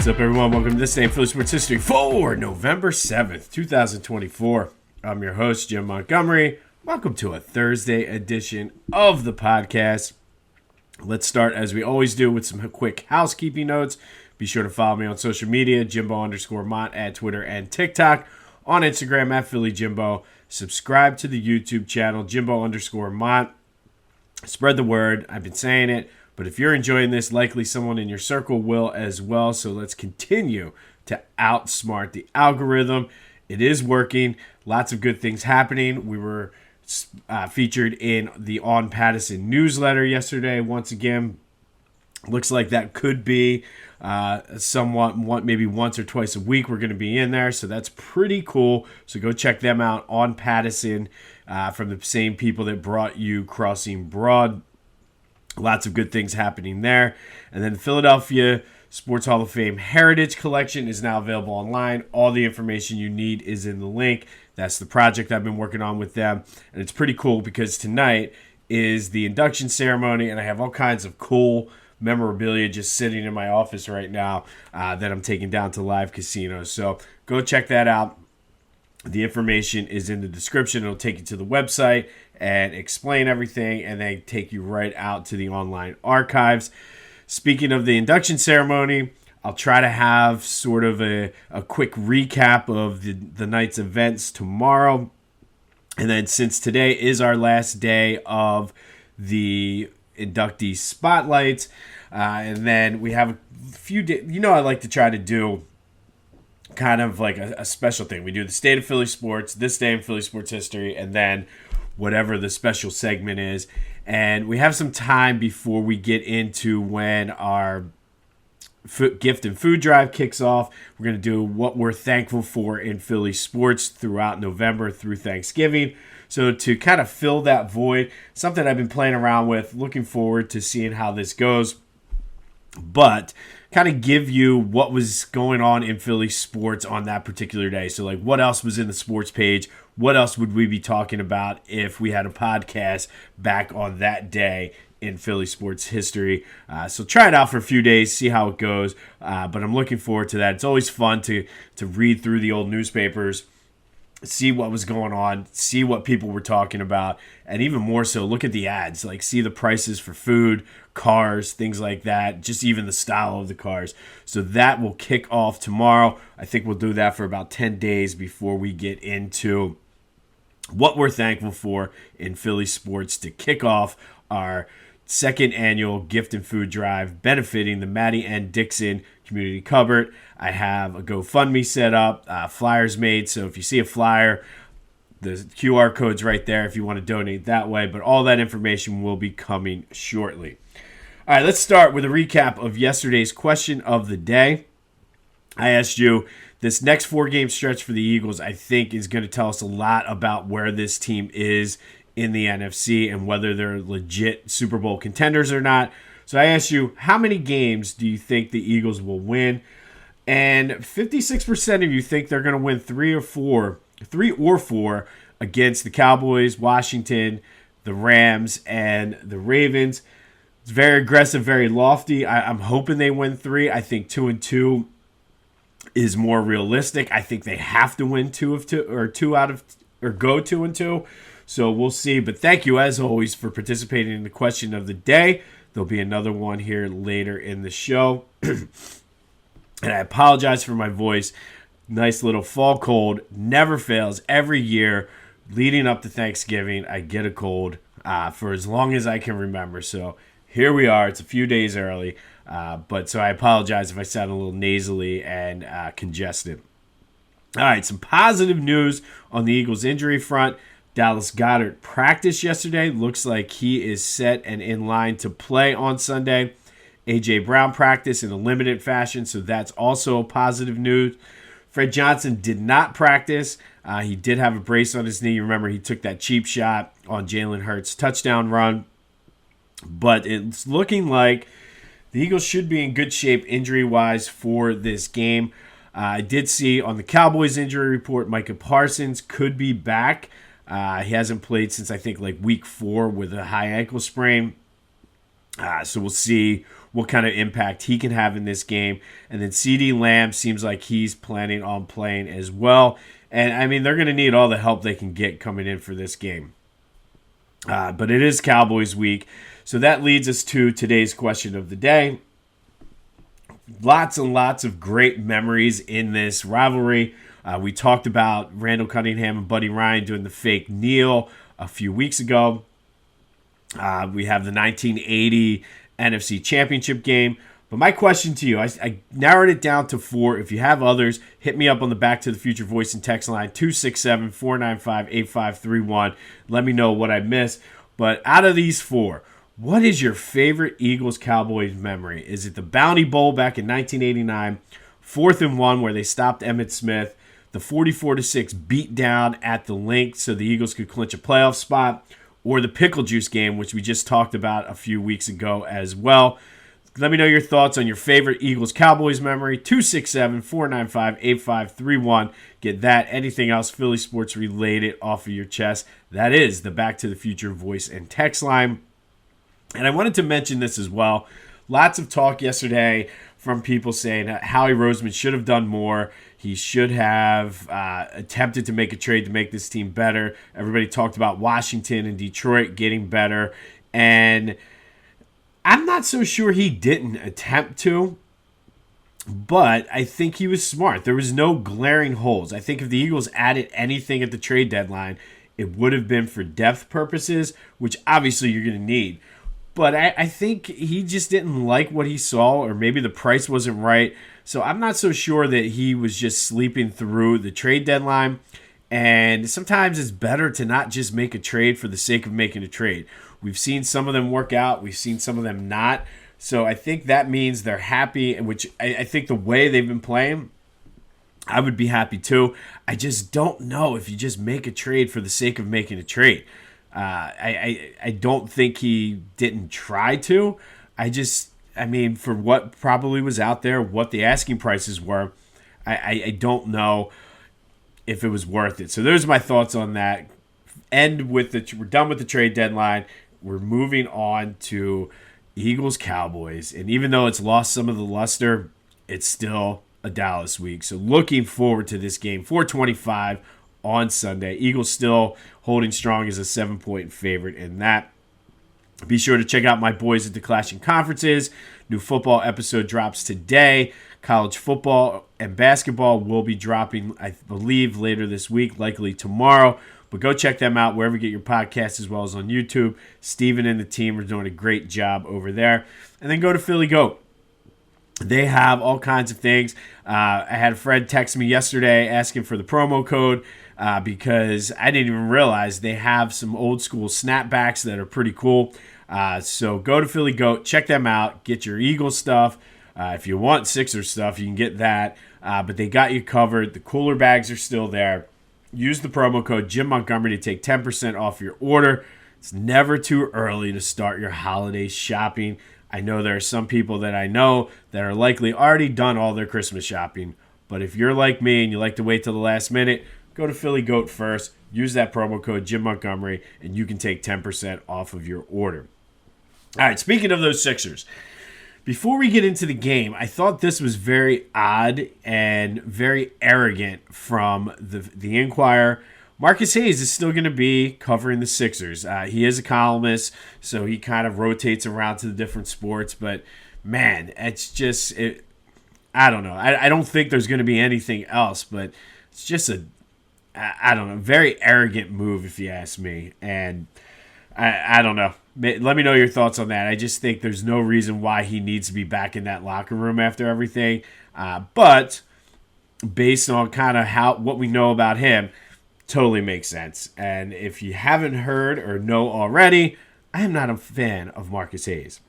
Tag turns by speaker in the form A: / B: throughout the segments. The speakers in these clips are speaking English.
A: What's up, everyone? Welcome to This Day in Philly Sports History for November 7th, 2024. I'm your host, Jim Montgomery. Welcome to a Thursday edition of the podcast. Let's start, as we always do, with some quick housekeeping notes. Be sure to follow me on social media, Jimbo_Mont at Twitter and TikTok. On Instagram, at PhillyJimbo. Subscribe to the YouTube channel, Jimbo_Mont. Spread the word. I've been saying it. But if you're enjoying this, likely someone in your circle will as well. So let's continue to outsmart the algorithm. It is working. Lots of good things happening. We were featured in the On Pattison newsletter yesterday. Once again, looks like that could be maybe once or twice a week we're going to be in there. So that's pretty cool. So go check them out on Pattison from the same people that brought you Crossing Broad. Lots of good things happening there. And then the Philadelphia Sports Hall of Fame Heritage Collection is now available online. All the information you need is in the link. That's the project I've been working on with them. And it's pretty cool because tonight is the induction ceremony, and I have all kinds of cool memorabilia just sitting in my office right now that I'm taking down to live casinos. So go check that out. The information is in the description. It'll take you to the website and explain everything, and then take you right out to the online archives. Speaking of the induction ceremony, I'll try to have sort of a quick recap of the night's events tomorrow. And then since today is our last day of the inductee spotlights, and then we have a few days. I like to try to do kind of like a special thing. We do the state of Philly sports, this day in Philly sports history, and then whatever the special segment is. And we have some time before we get into when our gift and food drive kicks off. We're going to do what we're thankful for in Philly sports throughout November through Thanksgiving. So to kind of fill that void, something I've been playing around with, looking forward to seeing how this goes. But kind of give you what was going on in Philly sports on that particular day. So like what else was in the sports page? What else would we be talking about if we had a podcast back on that day in Philly sports history? So try it out for a few days, see how it goes. But I'm looking forward to that. It's always fun to read through the old newspapers, see what was going on, see what people were talking about, and even more so, look at the ads, like see the prices for food, cars, things like that, just even the style of the cars. So that will kick off tomorrow. I think we'll do that for about 10 days before we get into what we're thankful for in Philly sports to kick off our second annual gift and food drive benefiting the Maddie N. Dixon Community Cupboard. I have a GoFundMe set up, flyers made, so if you see a flyer, the QR code's right there if you want to donate that way, but all that information will be coming shortly. All right, let's start with a recap of yesterday's question of the day. I asked you, this next 4-game stretch for the Eagles, I think, is going to tell us a lot about where this team is in the NFC and whether they're legit Super Bowl contenders or not. So I asked you, how many games do you think the Eagles will win? And 56% of you think they're going to win 3 or 4 against the Cowboys, Washington, the Rams, and the Ravens. It's very aggressive, very lofty. I'm hoping they win 3. I think 2-2 is more realistic. I think they have to win 2 out of go 2-2. So we'll see. But thank you, as always, for participating in the question of the day. There'll be another one here later in the show. And I apologize for my voice. Nice little fall cold. Never fails. Every year leading up to Thanksgiving, I get a cold for as long as I can remember. So here we are. It's a few days early. But so I apologize if I sound a little nasally and congested. All right, some positive news on the Eagles injury front. Dallas Goedert practiced yesterday. Looks like he is set and in line to play on Sunday. A.J. Brown practiced in a limited fashion, so that's also a positive news. Fred Johnson did not practice. He did have a brace on his knee. Remember, he took that cheap shot on Jalen Hurts' touchdown run. But it's looking like the Eagles should be in good shape injury-wise for this game. I did see on the Cowboys injury report, Micah Parsons could be back. He hasn't played since, I think, like week 4 with a high ankle sprain. So we'll see what kind of impact he can have in this game. And then CeeDee Lamb seems like he's planning on playing as well. And, I mean, they're going to need all the help they can get coming in for this game. But it is Cowboys week. So that leads us to today's question of the day. Lots and lots of great memories in this rivalry. We talked about Randall Cunningham and Buddy Ryan doing the fake kneel a few weeks ago. We have the 1980 NFC Championship game. But my question to you, I narrowed it down to 4. If you have others, hit me up on the Back to the Future voice and text line 267-495-8531. Let me know what I missed. But out of these 4, what is your favorite Eagles-Cowboys memory? Is it the Bounty Bowl back in 1989, 4th and 1 where they stopped Emmitt Smith, the 44-6 beatdown at the Link so the Eagles could clinch a playoff spot, or the Pickle Juice game, which we just talked about a few weeks ago as well? Let me know your thoughts on your favorite Eagles-Cowboys memory. 267-495-8531. Get that, anything else Philly sports related off of your chest. That is the Back to the Future voice and text line. And I wanted to mention this as well. Lots of talk yesterday from people saying that Howie Roseman should have done more. He should have attempted to make a trade to make this team better. Everybody talked about Washington and Detroit getting better. And I'm not so sure he didn't attempt to, but I think he was smart. There was no glaring holes. I think if the Eagles added anything at the trade deadline, it would have been for depth purposes, which obviously you're going to need. But I think he just didn't like what he saw, or maybe the price wasn't right. So I'm not so sure that he was just sleeping through the trade deadline. And sometimes it's better to not just make a trade for the sake of making a trade. We've seen some of them work out. We've seen some of them not. So I think that means they're happy, which I think the way they've been playing, I would be happy too. I just don't know if you just make a trade for the sake of making a trade. I don't think he didn't try to. I mean, for what probably was out there, what the asking prices were, I don't know if it was worth it. So there's my thoughts on that. We're done with the trade deadline. We're moving on to Eagles-Cowboys. And even though it's lost some of the luster, it's still a Dallas week. So looking forward to this game. 4:25 on Sunday. Eagles still holding strong as a 7-point favorite in that. Be sure to check out my boys at the Clashing Conferences. New football episode drops today. College football and basketball will be dropping, I believe, later this week, likely tomorrow. But go check them out wherever you get your podcasts, as well as on YouTube. Steven and the team are doing a great job over there. And then go to Philly Goat. They have all kinds of things. I had a friend text me yesterday asking for the promo code because I didn't even realize they have some old school snapbacks that are pretty cool. So go to Philly Goat, check them out, get your Eagles stuff. If you want Sixers stuff, you can get that. But they got you covered. The cooler bags are still there. Use the promo code Jim Montgomery to take 10% off your order. It's never too early to start your holiday shopping. I know there are some people that I know that are likely already done all their Christmas shopping. But if you're like me and you like to wait till the last minute, go to Philly Goat first. Use that promo code Jim Montgomery, and you can take 10% off of your order. All right, speaking of those Sixers, before we get into the game, I thought this was very odd and very arrogant from the Inquirer. Marcus Hayes is still going to be covering the Sixers. He is a columnist, so he kind of rotates around to the different sports. But, man, it's just I don't know. I don't think there's going to be anything else, but it's just I don't know, very arrogant move if you ask me. And I don't know. Let me know your thoughts on that. I just think there's no reason why he needs to be back in that locker room after everything. But based on kind of what we know about him, totally makes sense. And if you haven't heard or know already, I am not a fan of Marcus Hayes.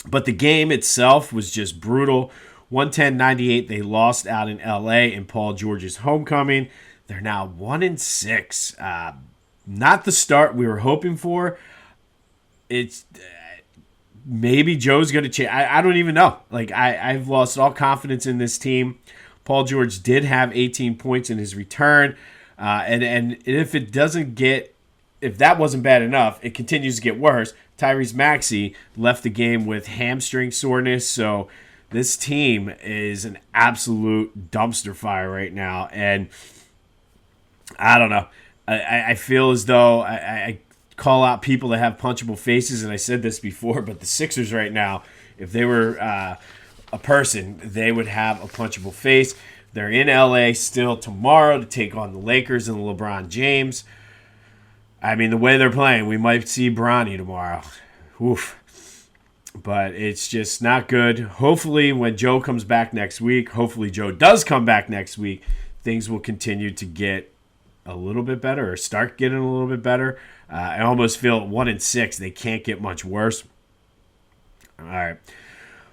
A: But the game itself was just brutal. 110-98, they lost out in L.A. in Paul George's homecoming. They're now 1-6. Not the start we were hoping for. It's maybe Joe's going to change. I don't even know. I've lost all confidence in this team. Paul George did have 18 points in his return. And if it doesn't get if that wasn't bad enough, it continues to get worse. Tyrese Maxey left the game with hamstring soreness, so this team is an absolute dumpster fire right now. And I don't know. I feel as though I call out people that have punchable faces, and I said this before, but the Sixers right now, if they were a person, they would have a punchable face. They're in LA still tomorrow to take on the Lakers and LeBron James. I mean, the way they're playing, we might see Bronny tomorrow. Oof. But it's just not good. Hopefully, when Joe comes back next week, hopefully Joe does come back next week, things will continue to get a little bit better or start getting a little bit better. I almost feel at 1-6, they can't get much worse. All right.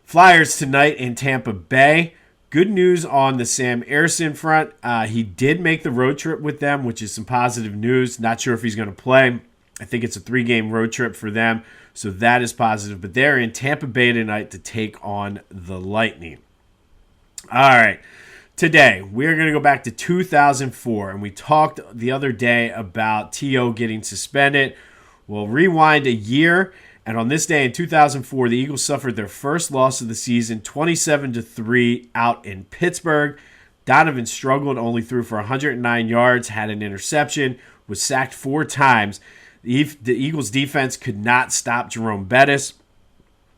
A: Flyers tonight in Tampa Bay. Good news on the Sam Ersson front. He did make the road trip with them, which is some positive news. Not sure if he's going to play. I think it's a 3-game road trip for them, so that is positive. But they're in Tampa Bay tonight to take on the Lightning. All right. Today, we're going to go back to 2004, and we talked the other day about T.O. getting suspended. We'll rewind a year, and on this day in 2004, the Eagles suffered their first loss of the season, 27-3 out in Pittsburgh. Donovan struggled, only threw for 109 yards, had an interception, was sacked 4 times. The Eagles' defense could not stop Jerome Bettis.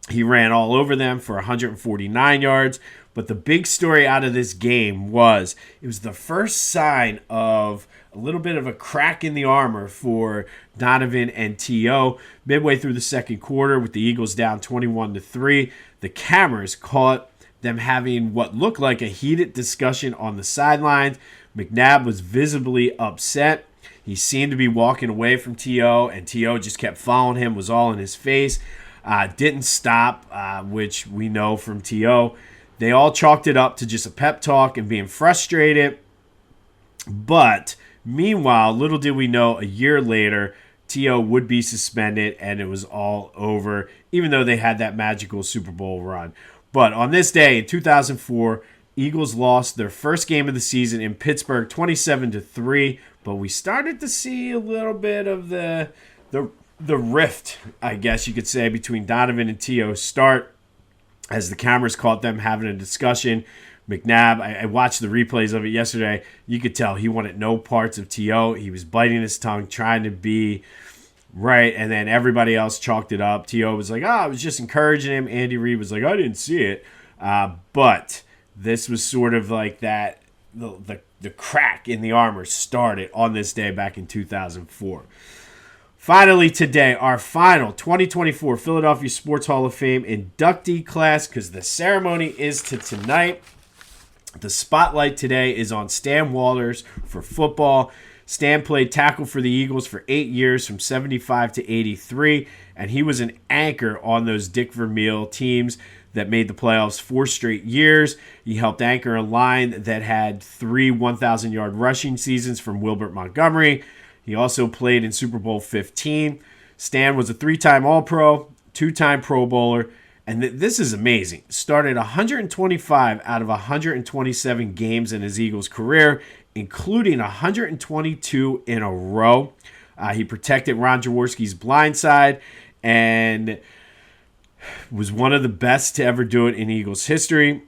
A: He ran all over them for 149 yards. But the big story out of this game was it was the first sign of a little bit of a crack in the armor for Donovan and T.O. Midway through the second quarter with the Eagles down 21-3, the cameras caught them having what looked like a heated discussion on the sidelines. McNabb was visibly upset. He seemed to be walking away from T.O., and T.O. just kept following him, was all in his face. Didn't stop, which we know from T.O. They all chalked it up to just a pep talk and being frustrated. But meanwhile, little did we know, a year later, T.O. would be suspended and it was all over, even though they had that magical Super Bowl run. But on this day in 2004, Eagles lost their first game of the season in Pittsburgh, 27-3. But we started to see a little bit of the rift, I guess you could say, between Donovan and T.O. start. As the cameras caught them having a discussion. McNabb, I watched the replays of it yesterday. You could tell he wanted no parts of T.O. He was biting his tongue, trying to be right, and then everybody else chalked it up. T.O. was like, I was just encouraging him. Andy Reid was like, I didn't see it. But this was sort of like that, the crack in the armor started on this day back in 2004. Finally today, our final 2024 Philadelphia Sports Hall of Fame inductee class, because the ceremony is tonight. The spotlight today is on Stan Walters for football. Stan played tackle for the Eagles for 8 years from 75 to 83, and he was an anchor on those Dick Vermeil teams that made the playoffs 4 straight years. He helped anchor a line that had 3 1,000-yard rushing seasons from Wilbert Montgomery. He also played in Super Bowl 15. Stan was a 3-time All-Pro, 2-time Pro Bowler, and this is amazing. Started 125 out of 127 games in his Eagles career, including 122 in a row. He protected Ron Jaworski's blind side and was one of the best to ever do it in Eagles history.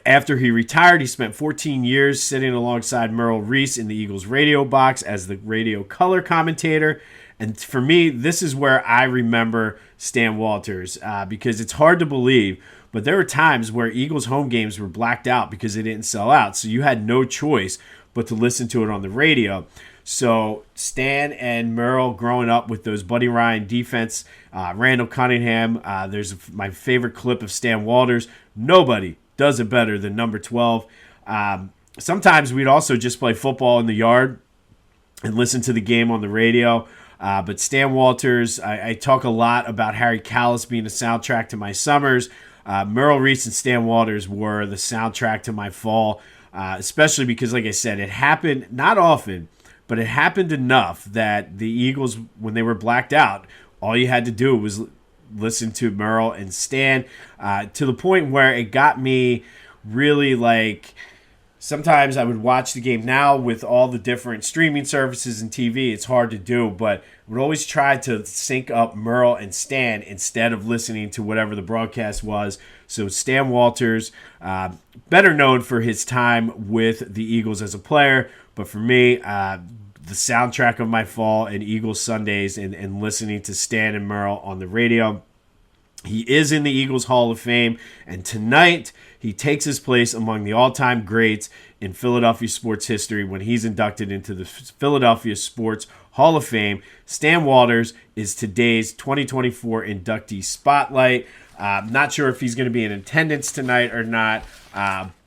A: After he retired, he spent 14 years sitting alongside Merrill Reese in the Eagles radio box as the radio color commentator. And for me, this is where I remember Stan Walters because it's hard to believe, but there were times where Eagles home games were blacked out because they didn't sell out. So you had no choice but to listen to it on the radio. So Stan and Merrill growing up with those Buddy Ryan defense, Randall Cunningham, there's my favorite clip of Stan Walters. Nobody does it better than number 12. Sometimes we'd also just play football in the yard and listen to the game on the radio. But Stan Walters, I talk a lot about Harry Callis being a soundtrack to my summers. Merrill Reese and Stan Walters were the soundtrack to my fall, especially because, like I said, it happened not often, but it happened enough that the Eagles, when they were blacked out, all you had to do was listen to Merrill and Stan to the point where it got me really like Sometimes I would watch the game now with all the different streaming services and TV. It's hard to do, but I would always try to sync up Merle and Stan instead of listening to whatever the broadcast was. So Stan Walters, better known for his time with the Eagles as a player, but for me, the soundtrack of my fall and Eagles Sundays and listening to Stan and Merle on the radio. He is in the Eagles Hall of Fame, and tonight he takes his place among the all-time greats in Philadelphia sports history when he's inducted into the Philadelphia Sports Hall of Fame. Stan Walters is today's 2024 inductee spotlight. Not sure if he's going to be in attendance tonight or not,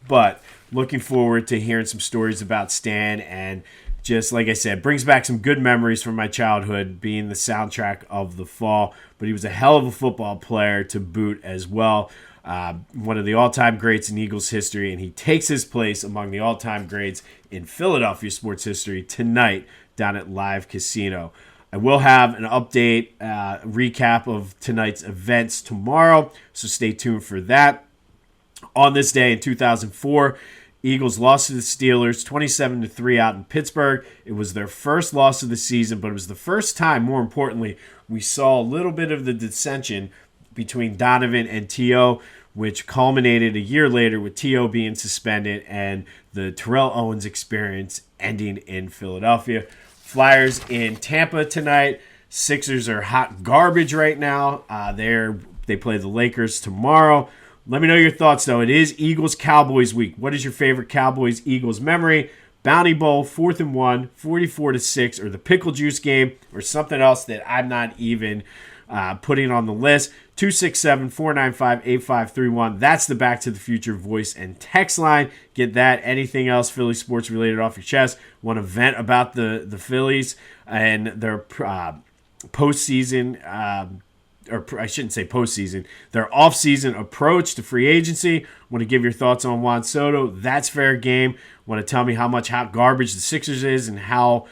A: but looking forward to hearing some stories about Stan, and just like I said, brings back some good memories from my childhood being the soundtrack of the fall. But he was a hell of a football player to boot as well. One of the all-time greats in Eagles history, and he takes his place among the all-time greats in Philadelphia sports history tonight down at Live Casino. I will have an update, recap of tonight's events tomorrow, so stay tuned for that. On this day in 2004, Eagles lost to the Steelers 27-3 out in Pittsburgh. It was their first loss of the season, but it was the first time, more importantly, we saw a little bit of the dissension between Donovan and T.O., which culminated a year later with T.O. being suspended and the Terrell Owens experience ending in Philadelphia. Flyers in Tampa tonight. Sixers are hot garbage right now. They play the Lakers tomorrow. Let me know your thoughts, though. It is Eagles-Cowboys week. What is your favorite Cowboys-Eagles memory? Bounty Bowl, 4th and 1, 44-6, or the Pickle Juice game, or something else that I'm not even putting on the list. 267-495-8531. That's the Back to the Future voice and text line. Get that. Anything else Philly sports related off your chest? Want to vent about the Phillies and their postseason or I shouldn't say postseason, their offseason approach to free agency. Want to give your thoughts on Juan Soto? That's fair game. Want to tell me how much hot garbage the Sixers is and how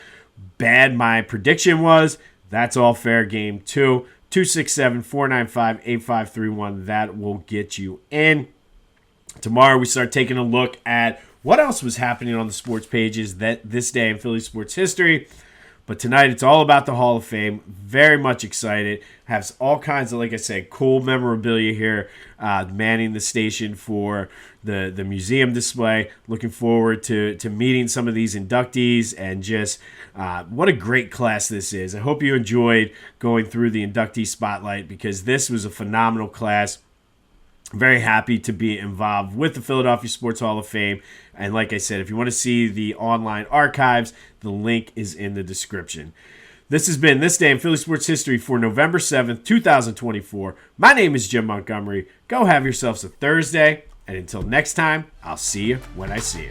A: bad my prediction was? That's all fair game too. 267-495-8531. That will get you in. Tomorrow we start taking a look at what else was happening on the sports pages this day in Philly sports history. But tonight, it's all about the Hall of Fame. Very much excited. Has all kinds of, like I said, cool memorabilia here, manning the station for the museum display. Looking forward to meeting some of these inductees and just what a great class this is. I hope you enjoyed going through the inductee spotlight because this was a phenomenal class. Very happy to be involved with the Philadelphia Sports Hall of Fame. And like I said, if you want to see the online archives, the link is in the description. This has been This Day in Philly Sports History for November 7th, 2024. My name is Jim Montgomery. Go have yourselves a Thursday. And until next time, I'll see you when I see you.